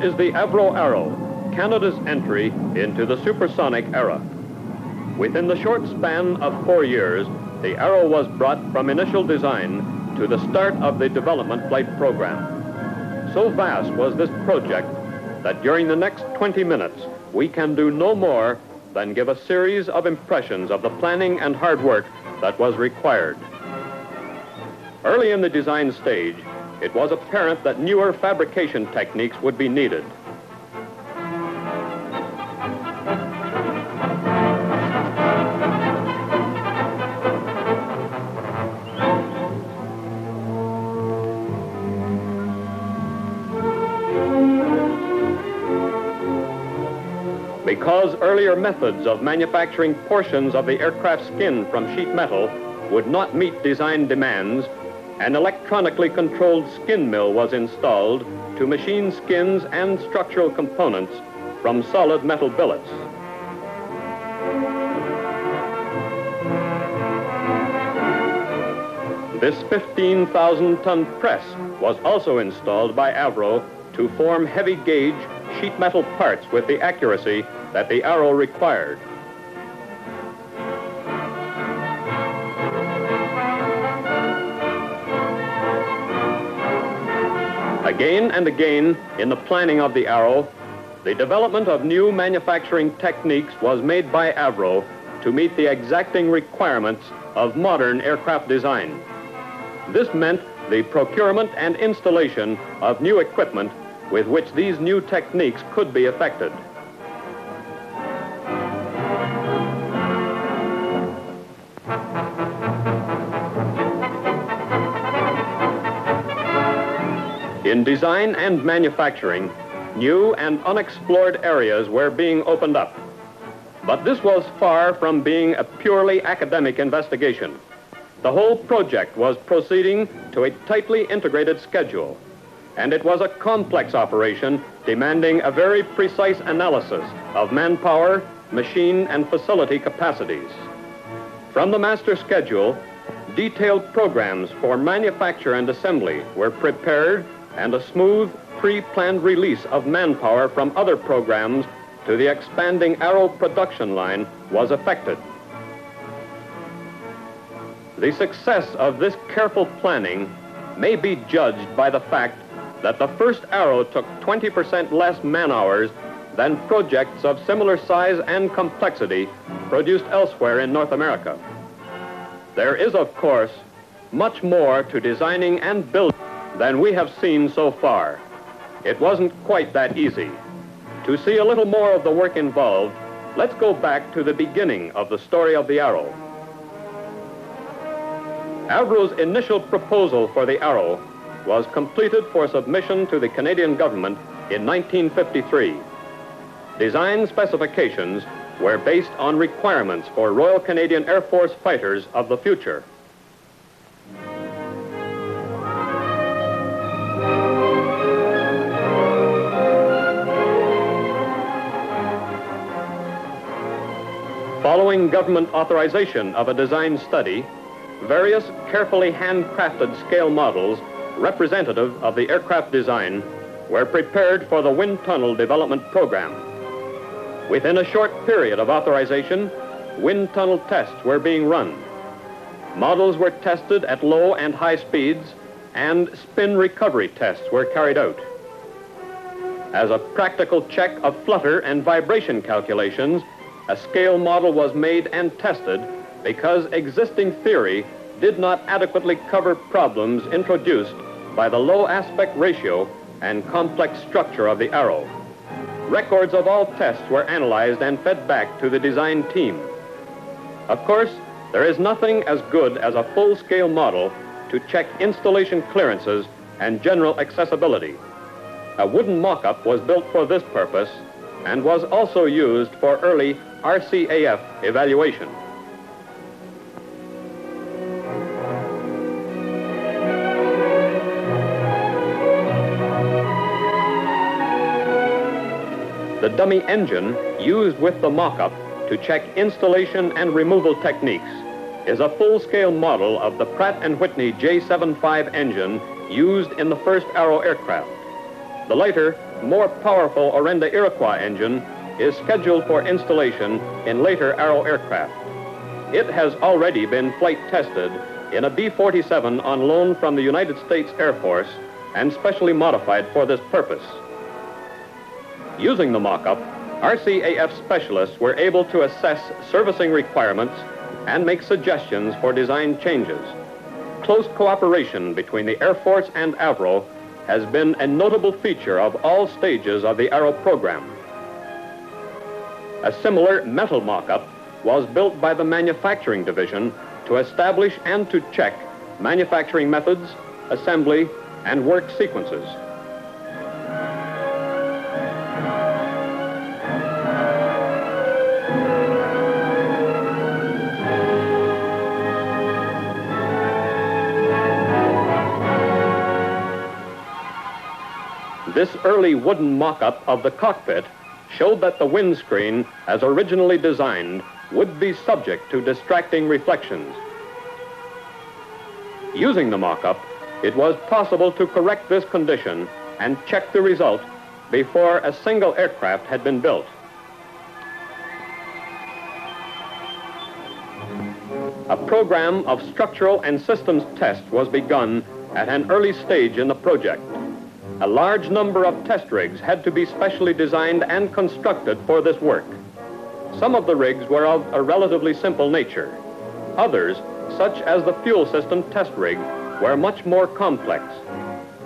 is the Avro Arrow, Canada's entry into the supersonic era. Within the short span of 4 years, the Arrow was brought from initial design to the start of the development flight program. So vast was this project that during the next 20 minutes, we can do no more than give a series of impressions of the planning and hard work that was required. Early in the design stage, it was apparent that newer fabrication techniques would be needed. Because earlier methods of manufacturing portions of the aircraft skin from sheet metal would not meet design demands, an electronically controlled skin mill was installed to machine skins and structural components from solid metal billets. This 15,000-ton press was also installed by Avro to form heavy-gauge sheet metal parts with the accuracy that the Arrow required. Again and again, in the planning of the Arrow, the development of new manufacturing techniques was made by Avro to meet the exacting requirements of modern aircraft design. This meant the procurement and installation of new equipment with which these new techniques could be effected. In design and manufacturing, new and unexplored areas were being opened up. But this was far from being a purely academic investigation. The whole project was proceeding to a tightly integrated schedule, and it was a complex operation demanding a very precise analysis of manpower, machine, and facility capacities. From the master schedule, detailed programs for manufacture and assembly were prepared, and a smooth, pre-planned release of manpower from other programs to the expanding Arrow production line was effected. The success of this careful planning may be judged by the fact that the first Arrow took 20% less man-hours than projects of similar size and complexity produced elsewhere in North America. There is, of course, much more to designing and building than we have seen so far. It wasn't quite that easy. To see a little more of the work involved, let's go back to the beginning of the story of the Arrow. Avro's initial proposal for the Arrow was completed for submission to the Canadian government in 1953. Design specifications were based on requirements for Royal Canadian Air Force fighters of the future. Following government authorization of a design study, various carefully handcrafted scale models representative of the aircraft design were prepared for the wind tunnel development program. Within a short period of authorization, wind tunnel tests were being run. Models were tested at low and high speeds, and spin recovery tests were carried out. As a practical check of flutter and vibration calculations, a scale model was made and tested because existing theory did not adequately cover problems introduced by the low aspect ratio and complex structure of the Arrow. Records of all tests were analyzed and fed back to the design team. Of course, there is nothing as good as a full-scale model to check installation clearances and general accessibility. A wooden mock-up was built for this purpose and was also used for early RCAF evaluation. The dummy engine used with the mock-up to check installation and removal techniques is a full-scale model of the Pratt & Whitney J75 engine used in the first Arrow aircraft. The later more powerful Orenda Iroquois engine is scheduled for installation in later Arrow aircraft. It has already been flight tested in a B-47 on loan from the United States Air Force and specially modified for this purpose. Using the mock-up, RCAF specialists were able to assess servicing requirements and make suggestions for design changes. Close cooperation between the Air Force and Avro has been a notable feature of all stages of the Arrow program. A similar metal mock-up was built by the manufacturing division to establish and to check manufacturing methods, assembly, and work sequences. This early wooden mock-up of the cockpit showed that the windscreen, as originally designed, would be subject to distracting reflections. Using the mock-up, it was possible to correct this condition and check the result before a single aircraft had been built. A program of structural and systems tests was begun at an early stage in the project. A large number of test rigs had to be specially designed and constructed for this work. Some of the rigs were of a relatively simple nature. Others, such as the fuel system test rig, were much more complex.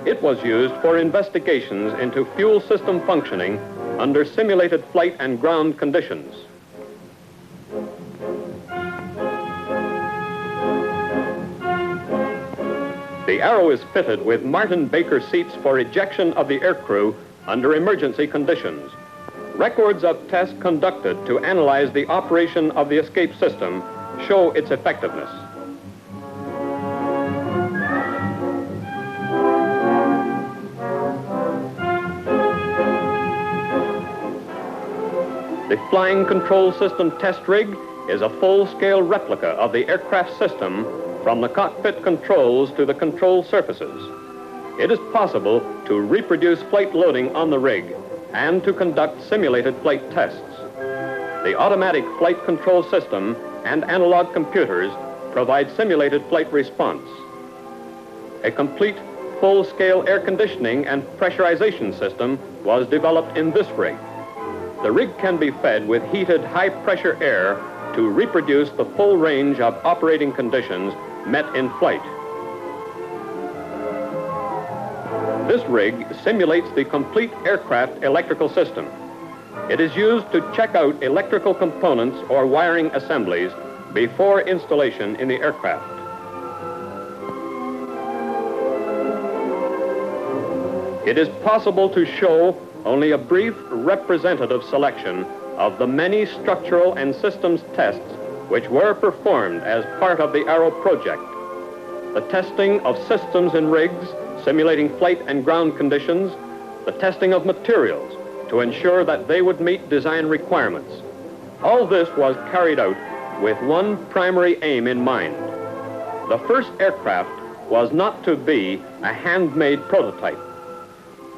It was used for investigations into fuel system functioning under simulated flight and ground conditions. The Arrow is fitted with Martin Baker seats for ejection of the aircrew under emergency conditions. Records of tests conducted to analyze the operation of the escape system show its effectiveness. The Flying Control System test rig is a full-scale replica of the aircraft system from the cockpit controls to the control surfaces. It is possible to reproduce flight loading on the rig and to conduct simulated flight tests. The automatic flight control system and analog computers provide simulated flight response. A complete full-scale air conditioning and pressurization system was developed in this rig. The rig can be fed with heated high-pressure air to reproduce the full range of operating conditions met in flight. This rig simulates the complete aircraft electrical system. It is used to check out electrical components or wiring assemblies before installation in the aircraft. It is possible to show only a brief representative selection of the many structural and systems tests which were performed as part of the Arrow project. The testing of systems in rigs, simulating flight and ground conditions, the testing of materials to ensure that they would meet design requirements. All this was carried out with one primary aim in mind. The first aircraft was not to be a handmade prototype.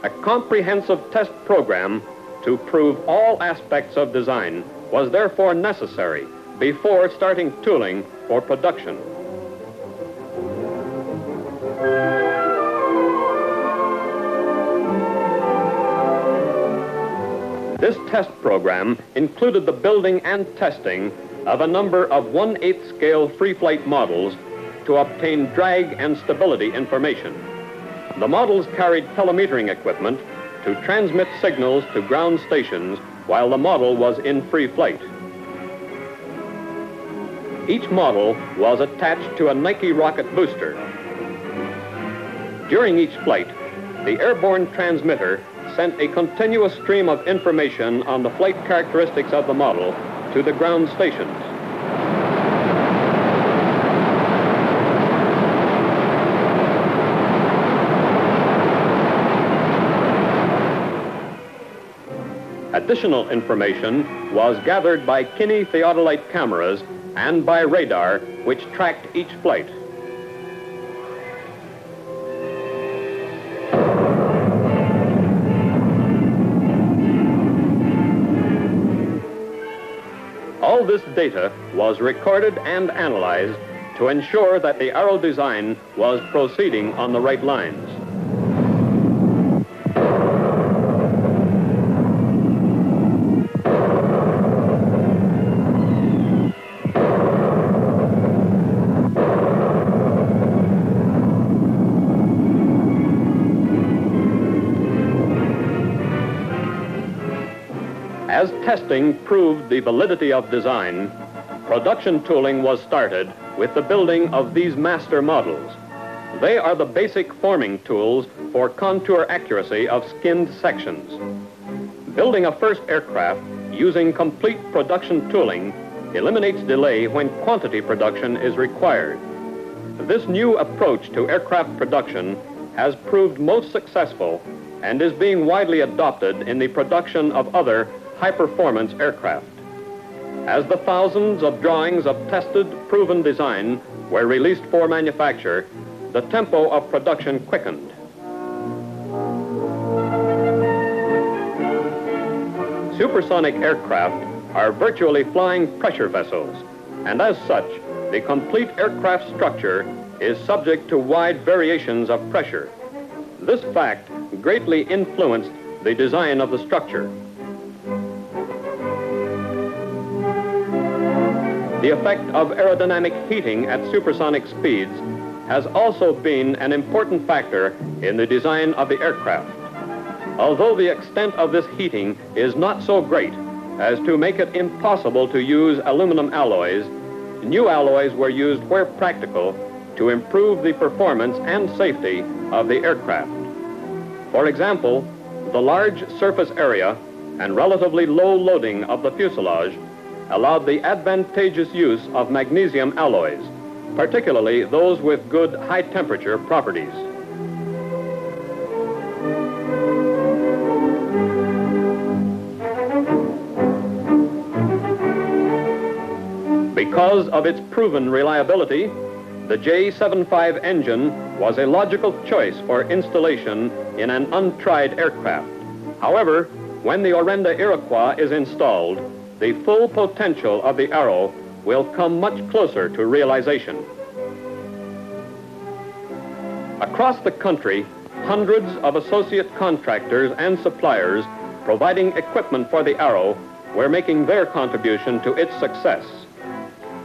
A comprehensive test program to prove all aspects of design was therefore necessary before starting tooling for production. This test program included the building and testing of a number of 1/8 scale free flight models to obtain drag and stability information. The models carried telemetering equipment to transmit signals to ground stations while the model was in free flight. Each model was attached to a Nike rocket booster. During each flight, the airborne transmitter sent a continuous stream of information on the flight characteristics of the model to the ground stations. Additional information was gathered by kinetheodolite cameras and by radar, which tracked each flight. All this data was recorded and analyzed to ensure that the Arrow design was proceeding on the right lines. As testing proved the validity of design, production tooling was started with the building of these master models. They are the basic forming tools for contour accuracy of skinned sections. Building a first aircraft using complete production tooling eliminates delay when quantity production is required. This new approach to aircraft production has proved most successful and is being widely adopted in the production of other high-performance aircraft. As the thousands of drawings of tested, proven design were released for manufacture, the tempo of production quickened. Supersonic aircraft are virtually flying pressure vessels, and as such, the complete aircraft structure is subject to wide variations of pressure. This fact greatly influenced the design of the structure. The effect of aerodynamic heating at supersonic speeds has also been an important factor in the design of the aircraft. Although the extent of this heating is not so great as to make it impossible to use aluminum alloys, new alloys were used where practical to improve the performance and safety of the aircraft. For example, the large surface area and relatively low loading of the fuselage allowed the advantageous use of magnesium alloys, particularly those with good high-temperature properties. Because of its proven reliability, the J-75 engine was a logical choice for installation in an untried aircraft. However, when the Orenda Iroquois is installed, the full potential of the Arrow will come much closer to realization. Across the country, hundreds of associate contractors and suppliers providing equipment for the Arrow were making their contribution to its success.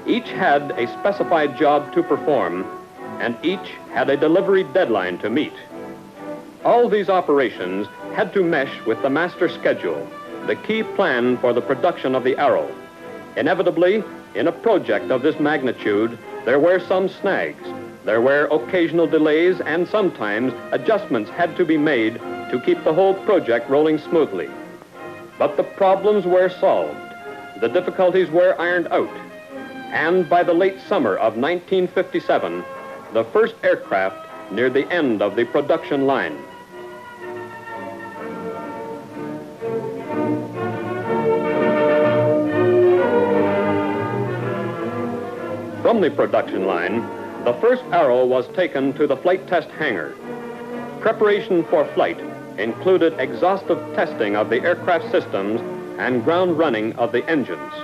Each had a specified job to perform, and each had a delivery deadline to meet. All these operations had to mesh with the master schedule, the key plan for the production of the Arrow. Inevitably, in a project of this magnitude, there were some snags. There were occasional delays, and sometimes adjustments had to be made to keep the whole project rolling smoothly. But the problems were solved. The difficulties were ironed out. And by the late summer of 1957, the first aircraft neared the end of the production line. From the production line, the first Arrow was taken to the flight test hangar. Preparation for flight included exhaustive testing of the aircraft systems and ground running of the engines.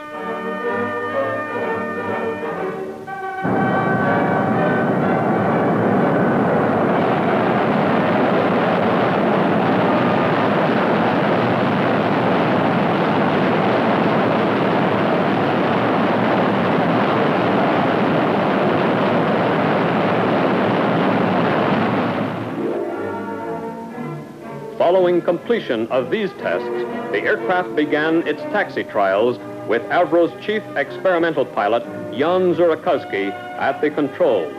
Following completion of these tests, the aircraft began its taxi trials with Avro's chief experimental pilot, Jan Zurakowski, at the controls.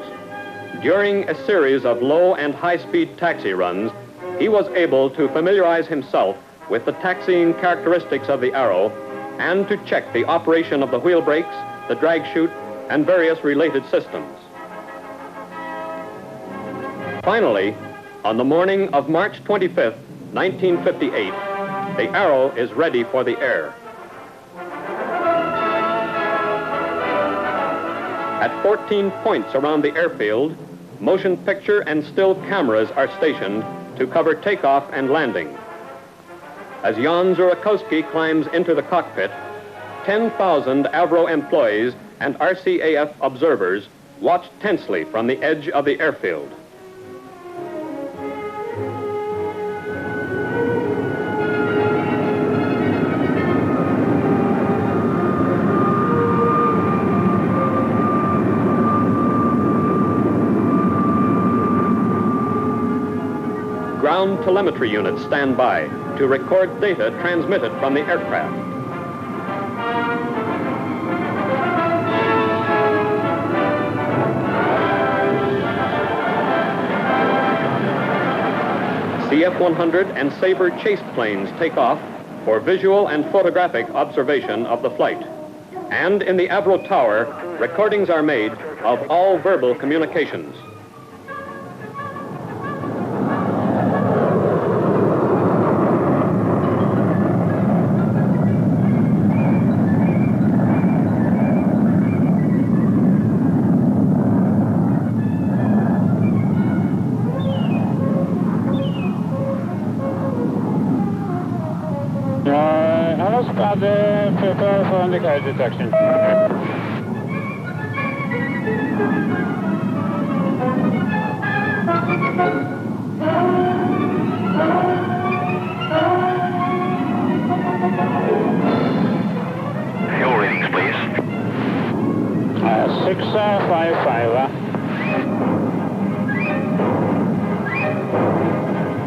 During a series of low and high-speed taxi runs, he was able to familiarize himself with the taxiing characteristics of the Arrow and to check the operation of the wheel brakes, the drag chute, and various related systems. Finally, on the morning of March 25th, 1958, the Arrow is ready for the air. At 14 points around the airfield, motion picture and still cameras are stationed to cover takeoff and landing. As Jan Zurakowski climbs into the cockpit, 10,000 Avro employees and RCAF observers watched tensely from the edge of the airfield. Ground telemetry units stand by to record data transmitted from the aircraft. CF-100 and Sabre chase planes take off for visual and photographic observation of the flight. And in the Avro Tower, recordings are made of all verbal communications. Prepare for indicator detection. Fuel readings, please. 655.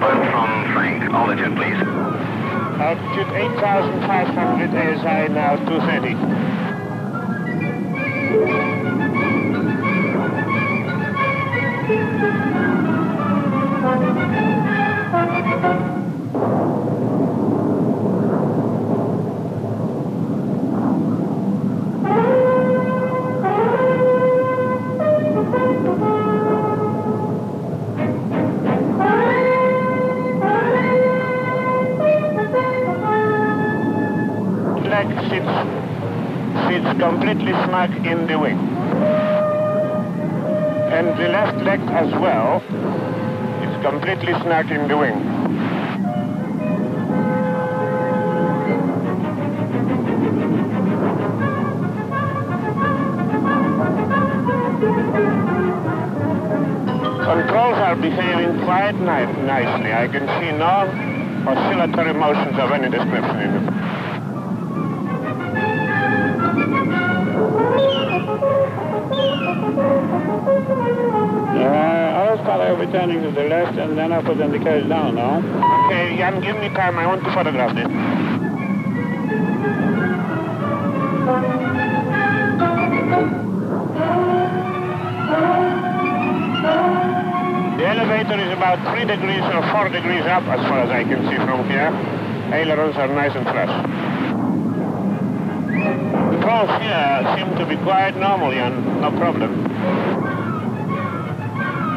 Word from Frank. Altitude, please. Altitude 8,500 ASI now 230. Sits completely snug in the wing. And the left leg as well is completely snug in the wing. Controls are behaving quite nicely. I can see no oscillatory motions of any description in them. I'll be turning to the left and then I'll put the indicators down now. Okay, Jan, give me time. I want to photograph this. The elevator is about 3 degrees or 4 degrees up as far as I can see from here. Ailerons are nice and flush. Controls here seem to be quite normal, Jan. No problem.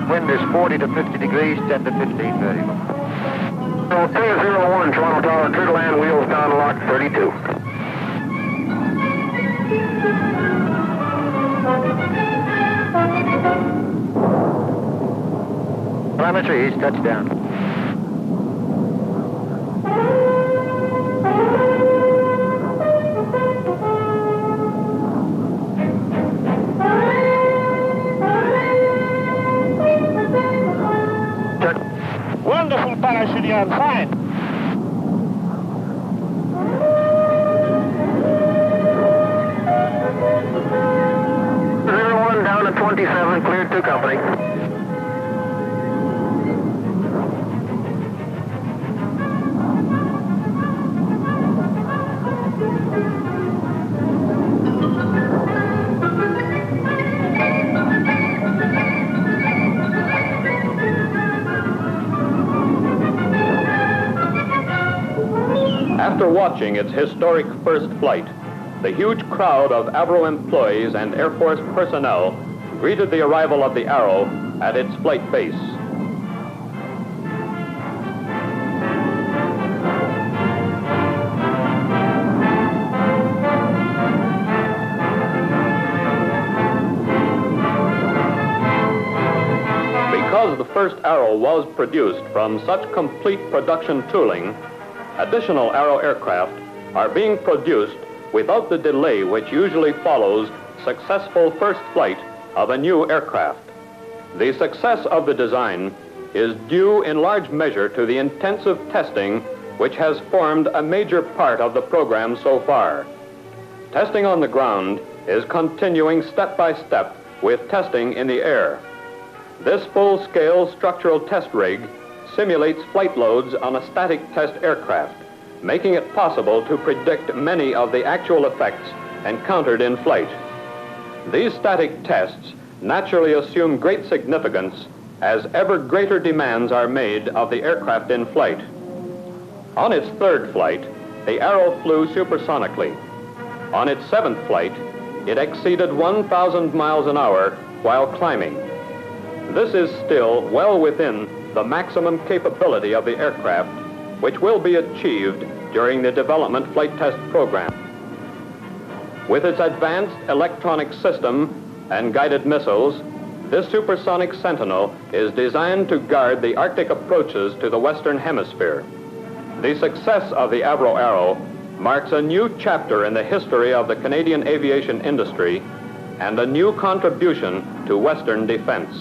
Wind is 40 to 50 degrees, 10 to 15 variable. 201, Toronto Tower, clear to land, wheels down, lock 32. Telemetry, he's touchdown. Wonderful parachute, Jan, fine. One down at 27, cleared to company. After watching its historic first flight, the huge crowd of Avro employees and Air Force personnel greeted the arrival of the Arrow at its flight base. Because the first Arrow was produced from such complete production tooling, additional Arrow aircraft are being produced without the delay which usually follows successful first flight of a new aircraft. The success of the design is due in large measure to the intensive testing which has formed a major part of the program so far. Testing on the ground is continuing step by step with testing in the air. This full-scale structural test rig simulates flight loads on a static test aircraft, making it possible to predict many of the actual effects encountered in flight. These static tests naturally assume great significance as ever greater demands are made of the aircraft in flight. On its third flight, the Arrow flew supersonically. On its seventh flight, it exceeded 1,000 miles an hour while climbing. This is still well within the maximum capability of the aircraft, which will be achieved during the development flight test program. With its advanced electronic system and guided missiles, this supersonic Sentinel is designed to guard the Arctic approaches to the Western Hemisphere. The success of the Avro Arrow marks a new chapter in the history of the Canadian aviation industry and a new contribution to Western defense.